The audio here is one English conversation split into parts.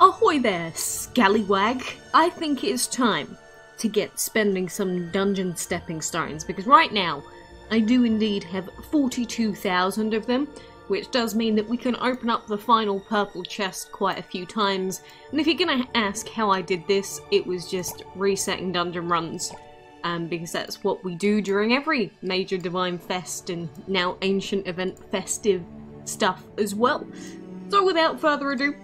Ahoy there, scallywag! I think it is time to get spending some dungeon stepping stones, because right now I do indeed have 42,000 of them, which does mean that we can open up the final purple chest quite a few times. And if you're gonna ask how I did this, it was just resetting dungeon runs, because that's what we do during every major Divine Fest and now Ancient Event festive stuff as well. So without further ado,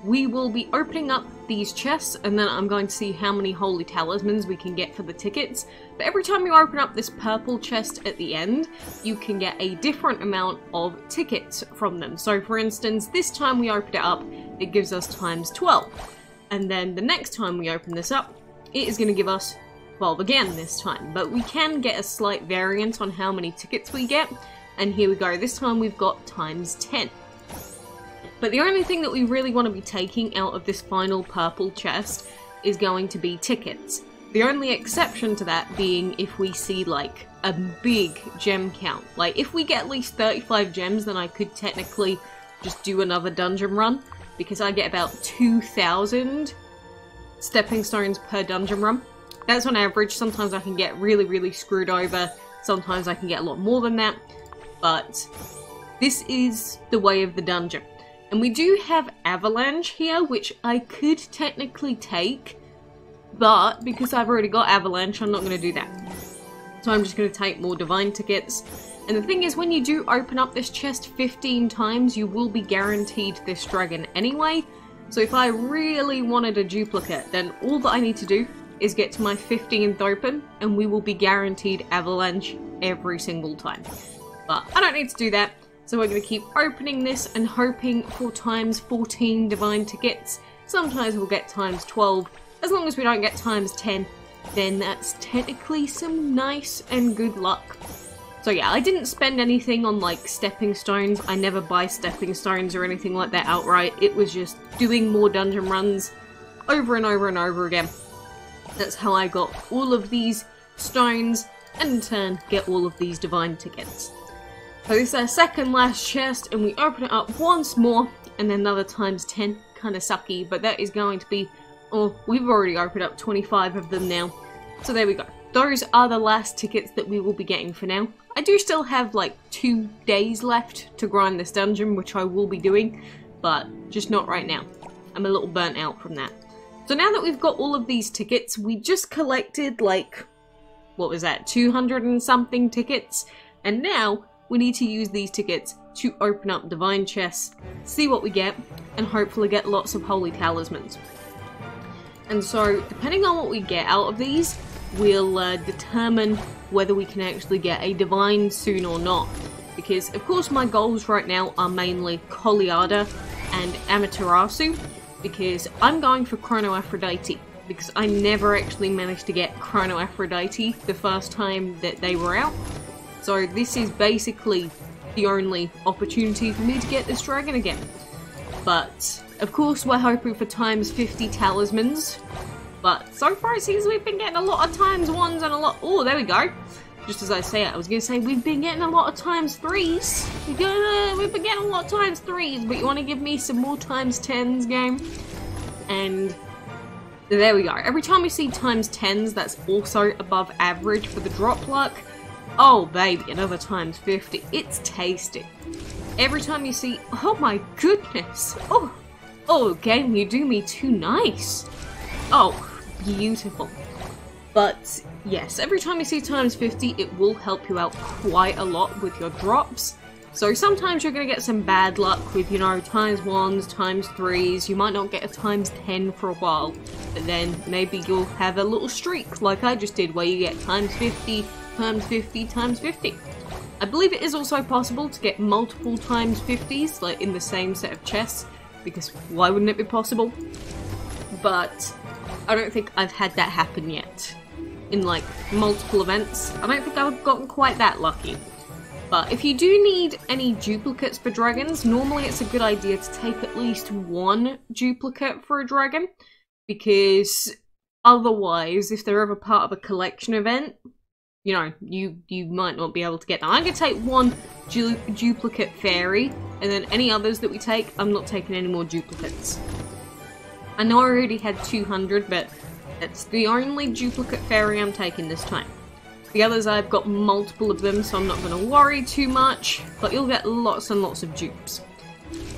we will be opening up these chests, and then I'm going to see how many holy talismans we can get for the tickets. But every time you open up this purple chest at the end, you can get a different amount of tickets from them. So for instance, this time we opened it up, it gives us times 12. And then the next time we open this up, it is going to give us 12 again this time. But we can get a slight variance on how many tickets we get. And here we go, this time we've got times 10. But the only thing that we really want to be taking out of this final purple chest is going to be tickets. The only exception to that being if we see like a big gem count. Like if we get at least 35 gems, then I could technically just do another dungeon run, because I get about 2,000 stepping stones per dungeon run. That's on average. Sometimes I can get really screwed over. Sometimes I can get a lot more than that. But this is the way of the dungeon. And we do have Avalanche here, which I could technically take, but because I've already got Avalanche, I'm not going to do that. So I'm just going to take more Divine tickets. And the thing is, when you do open up this chest 15 times, you will be guaranteed this dragon anyway. So if I really wanted a duplicate, then all that I need to do is get to my 15th open, and we will be guaranteed Avalanche every single time. But I don't need to do that. So we're going to keep opening this and hoping for times 14 Divine tickets. Sometimes we'll get times 12. As long as we don't get times 10, then that's technically some nice and good luck. So yeah, I didn't spend anything on like stepping stones. I never buy stepping stones or anything like that outright. It was just doing more dungeon runs over and over and over again. That's how I got all of these stones and in turn get all of these Divine tickets. So this is our second last chest, and we open it up once more, and then another times 10. Kind of sucky, but that is going to be... Oh, we've already opened up 25 of them now. So there we go. Those are the last tickets that we will be getting for now. I do still have like 2 days left to grind this dungeon, which I will be doing, but just not right now. I'm a little burnt out from that. So now that we've got all of these tickets, we just collected like... What was that? 200 and something tickets, and now we need to use these tickets to open up Divine chests, see what we get, and hopefully get lots of holy talismans. And so, depending on what we get out of these, we'll determine whether we can actually get a Divine soon or not. Because, of course, my goals right now are mainly Koliada and Amaterasu, because I'm going for Chrono Aphrodite, because I never actually managed to get Chrono Aphrodite the first time that they were out. So this is basically the only opportunity for me to get this dragon again. But, of course, we're hoping for times 50 talismans. But so far it seems we've been getting a lot of times 1s and a lot... Oh, there we go. Just as I say it, I was going to say we've been getting a lot of times 3s. We've been getting a lot of times 3s, but you want to give me some more times 10s, game? And there we go. Every time we see times 10s, that's also above average for the drop luck. Oh baby, another times 50. It's tasty. Every time you see... Oh my goodness. Oh, game, you do me too nice. Oh, beautiful. But yes, every time you see times 50, it will help you out quite a lot with your drops. So sometimes you're going to get some bad luck with, you know, times 1s, times 3s. You might not get a times 10 for a while. But then maybe you'll have a little streak like I just did where you get times 50, times 50, times 50. I believe it is also possible to get multiple times 50s, like in the same set of chests, because why wouldn't it be possible? But I don't think I've had that happen yet. In like multiple events, I don't think I've gotten quite that lucky. But if you do need any duplicates for dragons, normally it's a good idea to take at least one duplicate for a dragon, because otherwise, if they're ever part of a collection event, you know, you might not be able to get them. I'm going to take one duplicate fairy, and then any others that we take, I'm not taking any more duplicates. I know I already had 200, but it's the only duplicate fairy I'm taking this time. The others, I've got multiple of them, so I'm not going to worry too much, but you'll get lots and lots of dupes.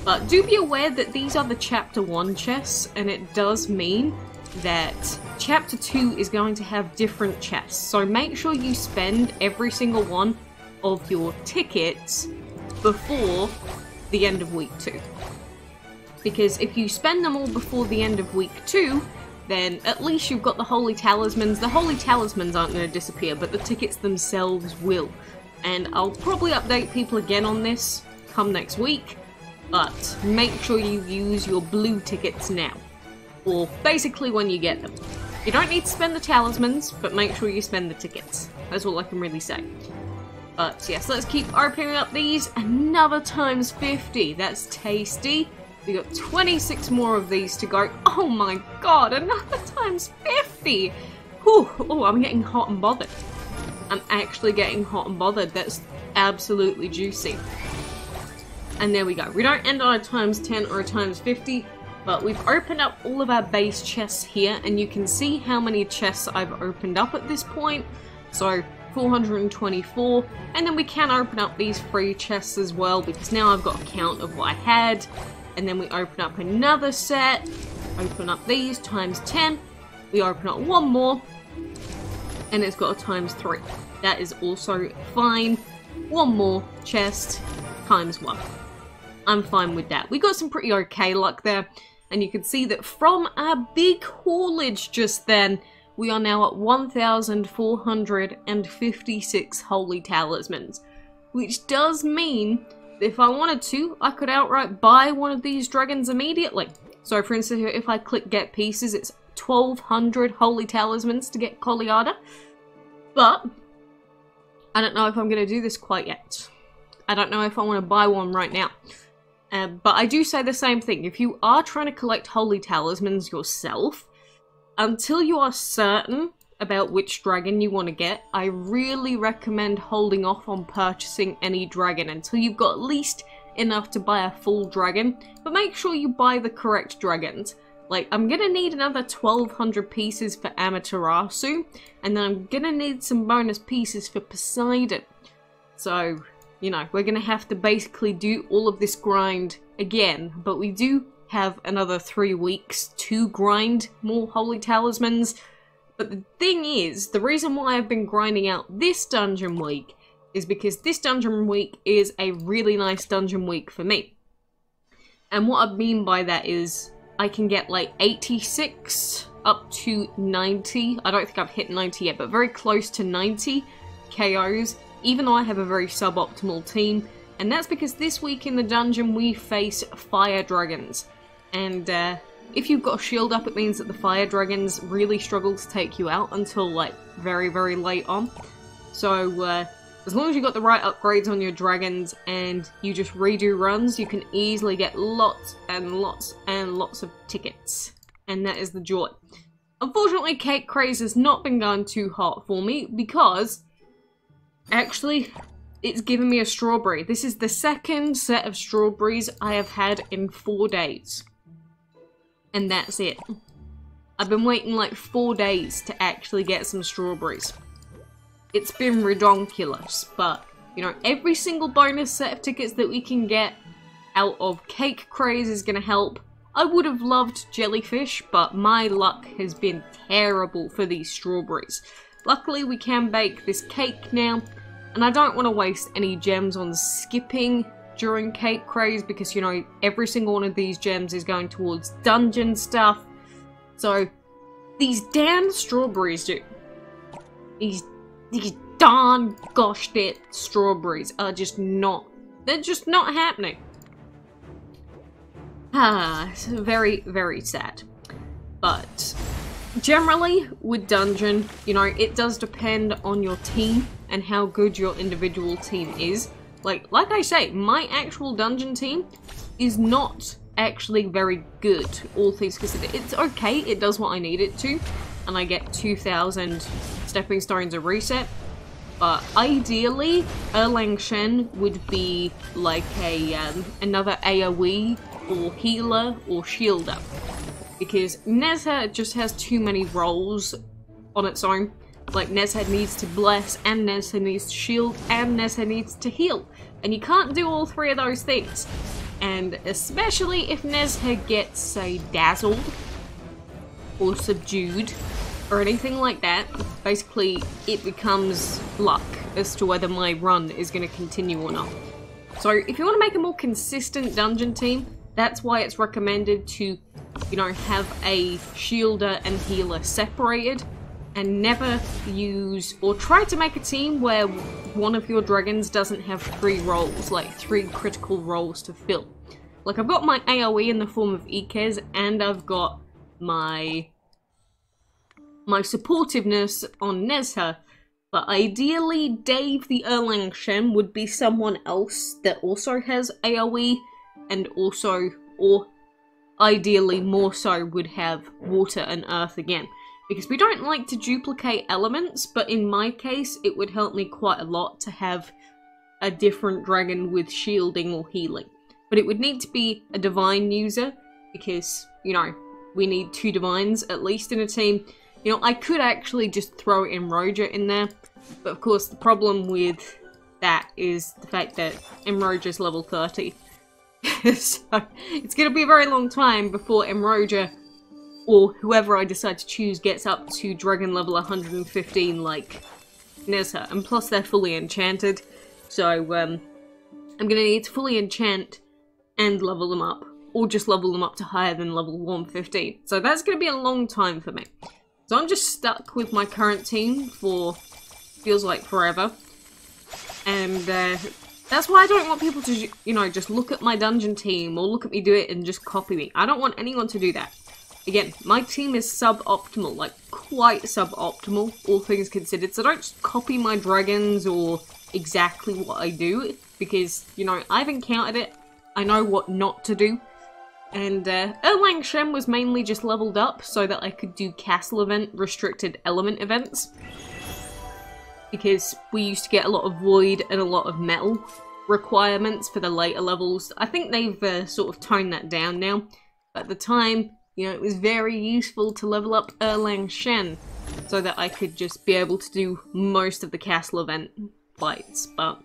But do be aware that these are the Chapter 1 chests, and it does mean that Chapter 2 is going to have different chests. So make sure you spend every single one of your tickets before the end of week 2. Because if you spend them all before the end of week 2, then at least you've got the Holy Talismans. The Holy Talismans aren't going to disappear, but the tickets themselves will. And I'll probably update people again on this come next week, but make sure you use your blue tickets now. Or basically when you get them. You don't need to spend the talismans, but make sure you spend the tickets. That's all I can really say. But yes, let's keep opening up these. Another times 50. That's tasty. We got 26 more of these to go. Oh my god, another times 50! Whew, oh, I'm getting hot and bothered. I'm actually getting hot and bothered. That's absolutely juicy. And there we go. We don't end on a times 10 or a times 50, but we've opened up all of our base chests here, and you can see how many chests I've opened up at this point. So 424, and then we can open up these free chests as well, because now I've got a count of what I had. And then we open up another set, open up these, times 10, we open up one more, and it's got a times 3. That is also fine. One more chest, times 1. I'm fine with that. We got some pretty okay luck there, and you can see that from our big haulage just then, we are now at 1,456 Holy Talismans, which does mean if I wanted to, I could outright buy one of these dragons immediately. So for instance, if I click get pieces, it's 1,200 Holy Talismans to get Coliada. But I don't know if I'm going to do this quite yet. I don't know if I want to buy one right now. But I do say the same thing. If you are trying to collect Holy Talismans yourself, until you are certain about which dragon you want to get, I really recommend holding off on purchasing any dragon until you've got at least enough to buy a full dragon. But make sure you buy the correct dragons. Like, I'm gonna need another 1,200 pieces for Amaterasu, and then I'm gonna need some bonus pieces for Poseidon. So, you know, we're gonna have to basically do all of this grind again, but we do have another 3 weeks to grind more Holy Talismans. But the thing is, the reason why I've been grinding out this dungeon week is because this dungeon week is a really nice dungeon week for me. And what I mean by that is I can get like 86 up to 90. I don't think I've hit 90 yet, but very close to 90 KOs, even though I have a very suboptimal team. And that's because this week in the dungeon we face fire dragons. And if you've got a shield up, it means that the fire dragons really struggle to take you out until like very, very late on. So as long as you've got the right upgrades on your dragons and you just redo runs, you can easily get lots and lots and lots of tickets. And that is the joy. Unfortunately, Cake Craze has not been going too hot for me because actually it's given me a strawberry. This is the second set of strawberries I have had in 4 days. And that's it. I've been waiting like 4 days to actually get some strawberries. It's been redonkulous, but, you know, every single bonus set of tickets that we can get out of Cake Craze is going to help. I would have loved jellyfish, but my luck has been terrible for these strawberries. Luckily, we can bake this cake now, and I don't want to waste any gems on skipping during Cake Craze because, you know, every single one of these gems is going towards dungeon stuff. So, these damn strawberries, dude. These darn gosh it strawberries are just not, they're just not happening. It's very, very sad. But, generally, with dungeon, you know, it does depend on your team and how good your individual team is. Like I say, my actual dungeon team is not actually very good, all things considered. It's okay, it does what I need it to, and I get 2,000 stepping stones a reset. But ideally, Erlang Shen would be like a another AoE or healer or shielder. because Nezha just has too many roles on its own. Like, Nezha needs to bless, and Nezha needs to shield, and Nezha needs to heal. And you can't do all three of those things. And especially if Nezha gets, say, dazzled, or subdued, or anything like that, basically it becomes luck as to whether my run is going to continue or not. So if you want to make a more consistent dungeon team, that's why it's recommended to, you know, have a shielder and healer separated, and never use, or try to make a team where one of your dragons doesn't have 3 roles, like 3 critical roles to fill. Like, I've got my AoE in the form of Ikez, and I've got my supportiveness on Nezha, but ideally Dave the Erlang Shen would be someone else that also has AoE, and also, or ideally more so, would have water and earth again. Because we don't like to duplicate elements, but in my case it would help me quite a lot to have a different dragon with shielding or healing. But it would need to be a divine user, because, you know, we need 2 divines at least in a team. You know, I could actually just throw Emroja in there, but of course the problem with that is the fact that Emroja's level 30. So it's going to be a very long time before Emroja, or whoever I decide to choose, gets up to dragon level 115 like Nezha. And plus they're fully enchanted, so I'm going to need to fully enchant and level them up, or just level them up to higher than level 115. So that's going to be a long time for me. So I'm just stuck with my current team for, feels like, forever. And that's why I don't want people to, you know, just look at my dungeon team or look at me do it and just copy me. I don't want anyone to do that. Again, my team is suboptimal, like quite suboptimal, all things considered. So don't just copy my dragons or exactly what I do, because, you know, I've encountered it. I know what not to do. And Erlang Shen was mainly just leveled up so that I could do castle event restricted element events. Because we used to get a lot of void and a lot of metal requirements for the later levels. I think they've sort of toned that down now. But at the time, you know, it was very useful to level up Erlang Shen so that I could just be able to do most of the castle event fights. But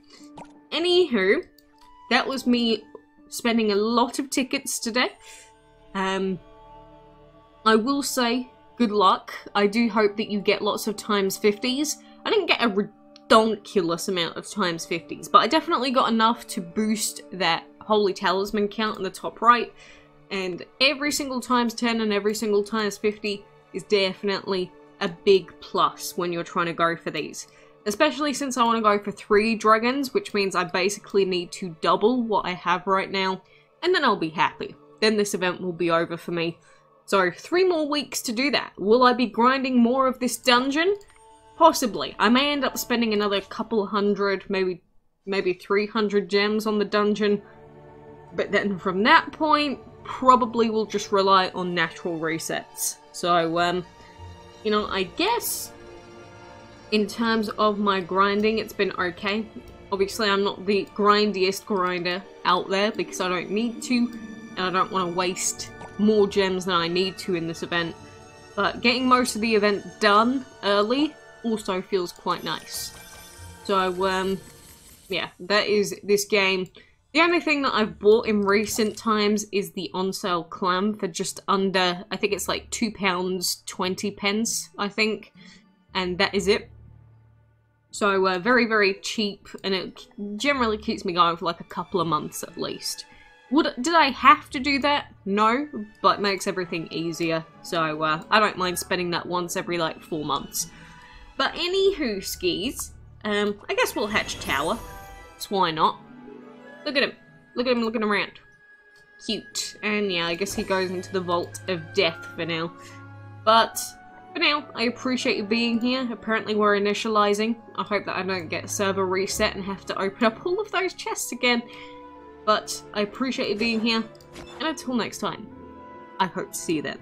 anywho, that was me spending a lot of tickets today. I will say, good luck. I do hope that you get lots of times 50s. I didn't get a ridiculous amount of times 50s, but I definitely got enough to boost that holy talisman count in the top right. And every single times 10 and every single times 50 is definitely a big plus when you're trying to go for these. Especially since I want to go for 3 dragons, which means I basically need to double what I have right now, and then I'll be happy. Then this event will be over for me. So 3 more weeks to do that. Will I be grinding more of this dungeon? Possibly. I may end up spending another couple hundred, maybe 300 gems on the dungeon. But then from that point, probably will just rely on natural resets. So, you know, I guess in terms of my grinding, it's been okay. Obviously, I'm not the grindiest grinder out there because I don't need to, and I don't want to waste more gems than I need to in this event. But getting most of the event done early also feels quite nice. So, yeah, that is this game. The only thing that I've bought in recent times is the on-sale clam for just under, I think it's like £2.20, I think. And that is it. So, very, very cheap, and it generally keeps me going for like a couple of months at least. Did I have to do that? No, but it makes everything easier. So, I don't mind spending that once every like 4 months. But anywho, skis, I guess we'll hatch tower. So why not? Look at him. Look at him looking around. Cute. And yeah, I guess he goes into the Vault of Death for now. But for now, I appreciate you being here. Apparently we're initializing. I hope that I don't get server reset and have to open up all of those chests again. But I appreciate you being here. And until next time, I hope to see you then.